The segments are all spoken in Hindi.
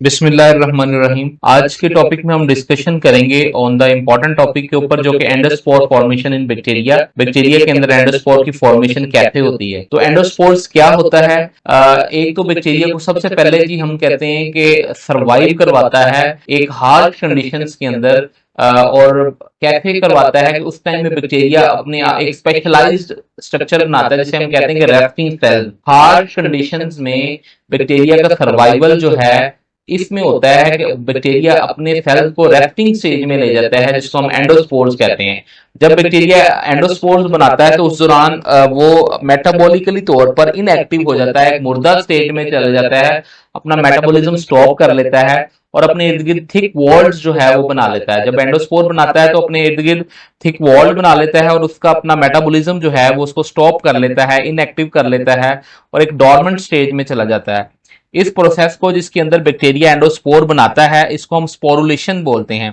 बिस्मिल्लाहिर्रहमानिर्रहीम। आज के टॉपिक में हम डिस्कशन करेंगे ऑन द इम्पोर्टेंट टॉपिक के ऊपर जो कि एंडोस्पोर फॉर्मेशन इन बैक्टीरिया। बैक्टीरिया के अंदर एंडोस्पोर की फॉर्मेशन कैसे होती है। तो एंडोस्पोर्स क्या होता है। एक तो बैक्टीरिया को सबसे पहले जी हम कहते हैं कि सरवाइव करवाता है एक हार्श कंडीशंस के अंदर। और कैसे करवाता है कि उस टाइम में बैक्टीरिया अपने एक स्पेशलाइज्ड स्ट्रक्चर बनाता है जिसे हम कहते हैं कि रेस्टिंग सेल। हार्श कंडीशंस में बैक्टीरिया का सर्वाइवल जो है इसमें होता है कि बैक्टीरिया अपने सेल्स को रेस्टिंग स्टेज में ले जाता है जिसको हम एंडोस्पोर्स कहते हैं। जब बैक्टीरिया एंडोस्पोर्स बनाता है तो उस दौरान वो मेटाबॉलिकली तौर पर इनएक्टिव हो जाता है, एक मुर्दा स्टेट में चला जाता है, अपना मेटाबॉलिज्म स्टॉप कर लेता है और अपने इर्द गिर्द थिक वॉल्स जो है वो बना लेता है। जब एंडोस्पोर बनाता है तो अपने इर्द गिर्द थिक वॉल बना लेता है और उसका अपना मेटाबॉलिज्म जो है वो उसको स्टॉप कर लेता है, इनएक्टिव कर लेता है और एक डॉर्मेंट स्टेज में चला जाता है। इस प्रोसेस को जिसके अंदर बैक्टीरिया एंडोस्पोर बनाता है इसको हम स्पोरुलेशन बोलते हैं।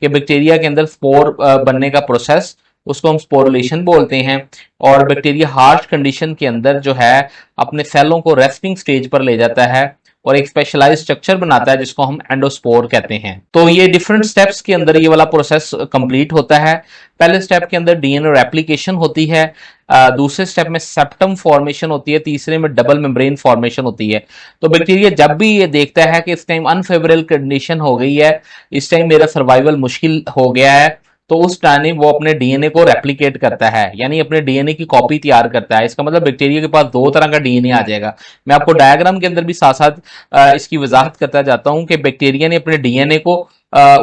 कि बैक्टीरिया के अंदर स्पोर बनने का प्रोसेस उसको हम स्पोरुलेशन बोलते हैं। और बैक्टीरिया हार्श कंडीशन के अंदर जो है अपने सेलों को रेस्टिंग स्टेज पर ले जाता है और एक स्पेशलाइज्ड स्ट्रक्चर बनाता है जिसको हम एंडोस्पोर कहते हैं। तो ये डिफरेंट स्टेप्स के अंदर ये वाला प्रोसेस कंप्लीट होता है। पहले स्टेप के अंदर डीएनए रेप्लिकेशन होती है, दूसरे स्टेप में सेप्टम फॉर्मेशन होती है, तीसरे में डबल मेम्ब्रेन फॉर्मेशन होती है। तो बैक्टीरिया जब भी ये देखता है कि इस टाइम अनफेवरेबल कंडीशन हो गई है, इस टाइम मेरा सर्वाइवल मुश्किल हो गया है, तो उस टाइम वो अपने डीएनए को रेप्लिकेट करता है, यानी अपने डीएनए की कॉपी तैयार करता है। इसका मतलब बैक्टीरिया के पास दो तरह का डीएनए आ जाएगा। मैं आपको डायग्राम के अंदर भी साथ साथ इसकी वजाहत करता जाता हूं कि बैक्टीरिया ने अपने डीएनए को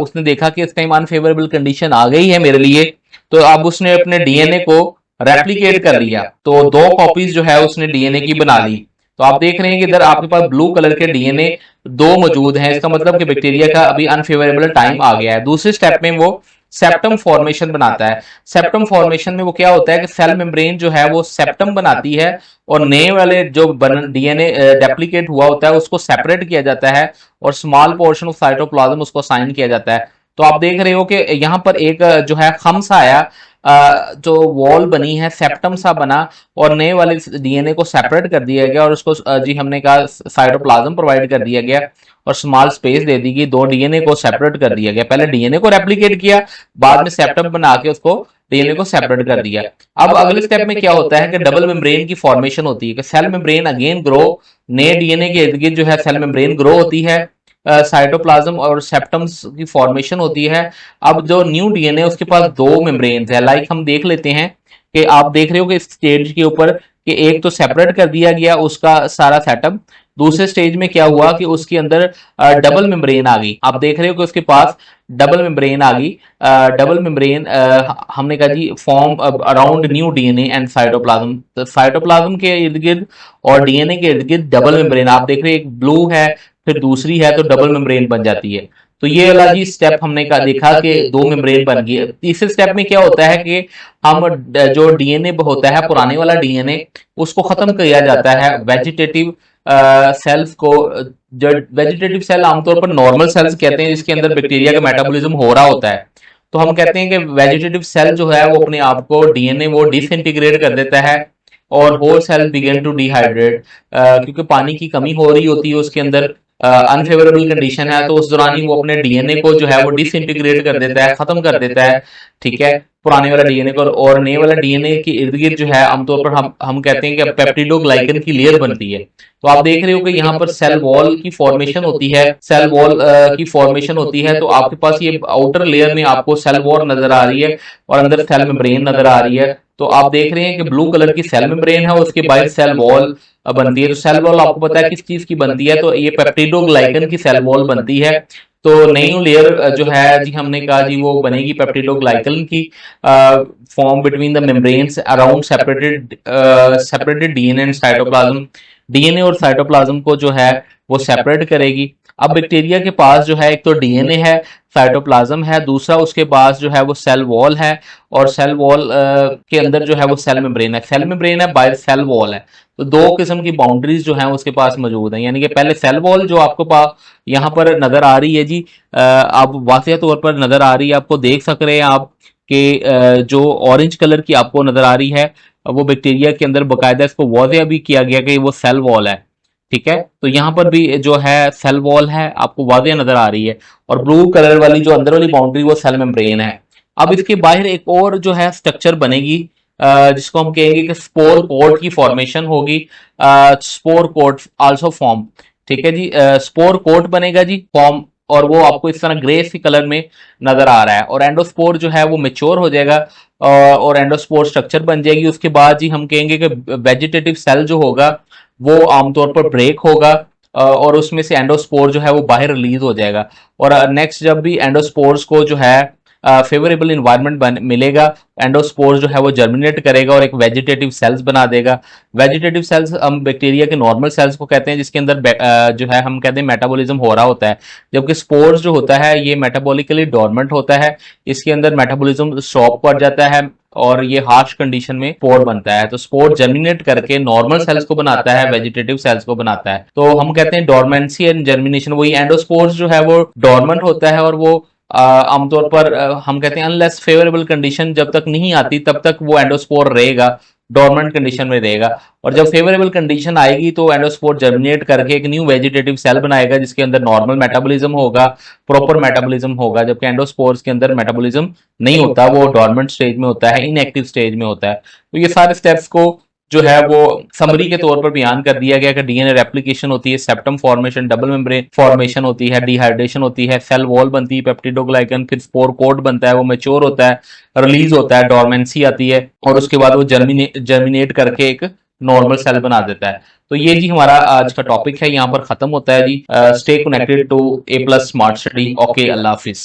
उसने देखा कि इस टाइम अनफेवरेबल कंडीशन आ गई है मेरे लिए, तो अब उसने अपने डीएनए को रेप्लिकेट कर लिया। तो दो कॉपीज जो है उसने डीएनए की बना ली। तो आप देख रहे हैं कि इधर आपके पास ब्लू कलर के डीएनए दो मौजूद हैं। इसका मतलब कि बैक्टीरिया का अभी अनफेवरेबल टाइम आ गया है। दूसरे स्टेप में वो सेप्टम फॉर्मेशन बनाता है। सेप्टम फॉर्मेशन में वो क्या होता है कि सेल मेम्ब्रेन जो है वो सेप्टम बनाती है और नए वाले जो डीएनए डेप्लीकेट हुआ होता है उसको सेपरेट किया जाता है और स्मॉल पोर्शन ऑफ साइटोप्लाज्म उसको साइन किया जाता है। तो आप देख रहे हो कि यहाँ पर एक जो है खम्स आया, जो वॉल बनी है सेप्टम सा बना और नए वाले डीएनए को सेपरेट कर दिया गया और उसको जी हमने कहा साइटोप्लाज्म प्रोवाइड कर दिया गया और स्मॉल स्पेस दे दी गई, दो डीएनए को सेपरेट कर दिया गया। पहले डीएनए को रेप्लिकेट किया, बाद में सेप्टम बना के उसको डीएनए को सेपरेट कर दिया। अब अगले स्टेप में क्या होता है कि डबल मेम्ब्रेन की फॉर्मेशन होती है कि सेल मेम्ब्रेन अगेन ग्रो, नए डीएनए के इर्द गिर्द जो है सेल मेम्ब्रेन ग्रो होती है, साइटोप्लाज्म और सेप्टम्स की फॉर्मेशन होती है। अब जो न्यू डीएनए उसके पास दो मेम्ब्रेन है। लाइक हम देख लेते हैं कि आप देख रहे हो कि इस स्टेज के ऊपर कि एक तो सेपरेट कर दिया गया उसका सारा सेटअप, दूसरे स्टेज में क्या हुआ कि उसके अंदर डबल मेम्ब्रेन आ गई। आप देख रहे हो कि उसके पास डबल मेम्ब्रेन आ गई। डबल मेम्ब्रेन हमने कहा जी form around new DNA and cytoplasm. तो साइटोप्लाज्म के इर्द गिर्द और डीएनए के इर्द गिर्द डबल मेम्ब्रेन आप देख रहे हैं, एक ब्लू है फिर दूसरी है तो डबल मेम्ब्रेन बन जाती है। तो ये वाला जी स्टेप हमने का देखा कि दो मेम्ब्रेन बन गई। तीसरे स्टेप में क्या होता है कि हम जो डीएनए होता है पुराने वाला डीएनए उसको खत्म किया जाता है वेजिटेटिव सेल्स को। जो वेजिटेटिव सेल आमतौर पर नॉर्मल सेल्स कहते हैं जिसके अंदर बैक्टीरिया का मेटाबॉलिज्म हो रहा होता है। तो हम कहते हैं कि वेजिटेटिव सेल जो है वो अपने आप को डीएनए वो डिसइंटीग्रेट कर देता है और whole cell begin to dehydrate, क्योंकि पानी की कमी हो रही होती है उसके अंदर, अनफेवरेबल कंडीशन है, तो उस दौरान ही वो अपने डीएनए को जो है वो डिसइंटीग्रेट कर देता है, खत्म कर देता है। ठीक है, पुराने वाला डीएनए को और नए वाला डीएनए के इर्द गिर्द जो है आमतौर पर हम कहते हैं कि पेप्टिडोग्लाइकन की लेयर बनती है। तो आप देख रहे हो कि यहाँ पर सेल वॉल की फॉर्मेशन होती है, सेल वॉल की फॉर्मेशन होती है। तो आपके पास ये आउटर लेयर में आपको सेल वॉल नजर आ रही है और अंदर सेल मेम्ब्रेन नजर आ रही है। तो आप देख रहे हैं कि ब्लू कलर की सेल मेम्ब्रेन है, उसके बाहर सेल वॉल बनती है। तो सेल वॉल आपको पता है किस चीज की बनती है, तो ये पेप्टिडोग्लाइकन की सेल वॉल बनती है। तो नई लेयर जो है जी हमने कहा जी वो बनेगी पेप्टिडोग्लाइकन की, form between the membranes around separated DNA and cytoplasm. DNA और साइटोप्लाज्म को जो है वो सेपरेट करेगी। अब बैक्टीरिया के पास जो है एक तो डीएनए है, साइटोप्लाज्म है, दूसरा उसके पास जो है वो सेल वॉल है और सेल वॉल के अंदर जो है वो सेल मेम्ब्रेन है। सेल मेम्ब्रेन है, बाहर सेल वॉल है। तो दो किस्म की बाउंड्रीज जो है उसके पास मौजूद है। यानी कि पहले सेल वॉल जो आपको पास यहाँ पर नजर आ रही है जी, आप वाक़ई तौर पर नजर आ रही है, आपको देख सक रहे हैं आप कि जो ऑरेंज कलर की आपको नजर आ रही है वो बैक्टीरिया के अंदर बाकायदा इसको वाज़ेह भी किया गया कि वो सेल वॉल है। ठीक है, तो यहाँ पर भी जो है सेल वॉल है आपको वाज़ेह नजर आ रही है, और ब्लू कलर वाली जो अंदर वाली बाउंड्री वो सेल मेम्ब्रेन है। अब इसके बाहर एक और जो है स्ट्रक्चर बनेगी, जिसको हम कहेंगे कि स्पोर कोट की फॉर्मेशन होगी। स्पोर कोट आल्सो फॉर्म, ठीक है जी, स्पोर कोट बनेगा जी फॉर्म, और वो आपको इस तरह ग्रे सी कलर में नजर आ रहा है, और एंडोस्पोर जो है वो मेच्योर हो जाएगा, और एंडोस्पोर स्ट्रक्चर बन जाएगी। उसके बाद जी हम कहेंगे कि वेजिटेटिव सेल जो होगा वो आमतौर पर ब्रेक होगा, और उसमें से एंडोस्पोर जो है वो बाहर रिलीज हो जाएगा। और नेक्स्ट जब भी एंडोस्पोर्स को जो है फेवरेबल इन्वायरमेंट मिलेगा, एंडोस्पोर जो है वो जर्मिनेट करेगा और एक वेजिटेटिव सेल्स बना देगा। वेजिटेटिव सेल्स हम बैक्टीरिया के नॉर्मल सेल्स को कहते हैं, जिसके अंदर जो है हम कहते हैं मेटाबॉलिज्म हो रहा होता है, जबकि स्पोर्स जो होता है ये मेटाबॉलिकली डोरमेंट होता है, इसके अंदर मेटाबॉलिज्म स्टॉप कर जाता है और ये हार्श कंडीशन में स्पोर बनता है। तो स्पोर जर्मिनेट करके नॉर्मल सेल्स को बनाता है, वेजिटेटिव सेल्स को बनाता है। तो हम कहते हैं डोरमेंसी एंड जर्मिनेशन, वही एंडोस्पोर्स जो है वो डोरमेंट होता है, और वो आमतौर पर हम कहते हैं अनलेस फेवरेबल कंडीशन जब तक नहीं आती तब तक वो एंडोस्पोर रहेगा, डोरमेंट कंडीशन में रहेगा। और जब फेवरेबल कंडीशन आएगी तो एंडोस्पोर जर्मिनेट करके एक न्यू वेजिटेटिव सेल बनाएगा, जिसके अंदर नॉर्मल मेटाबॉलिज्म होगा, प्रॉपर मेटाबॉलिज्म होगा, जबकि एंडोस्पोर्स के अंदर मेटाबॉलिज्म नहीं होता, वो डोरमेंट स्टेज में होता है, इनएक्टिव स्टेज में होता है। तो ये सारे स्टेप्स को जो है वो समरी के तौर पर बयान कर दिया गया कि डीएनए रेप्लिकेशन होती है, septum formation, double membrane formation होती है, डिहाइड्रेशन होती है, सेल वॉल बनती है, पेप्टिडोग्लाइकन, फिर स्पोर कोट बनता है, वो मेच्योर होता है, रिलीज होता है, डोरमेंसी आती है, और उसके बाद वो जर्मिनेट करके एक नॉर्मल सेल बना देता है। तो ये जी हमारा आज का टॉपिक है, यहाँ पर खत्म होता है जी। Stay connected to A plus smart study. Okay, अल्लाह हाफिज।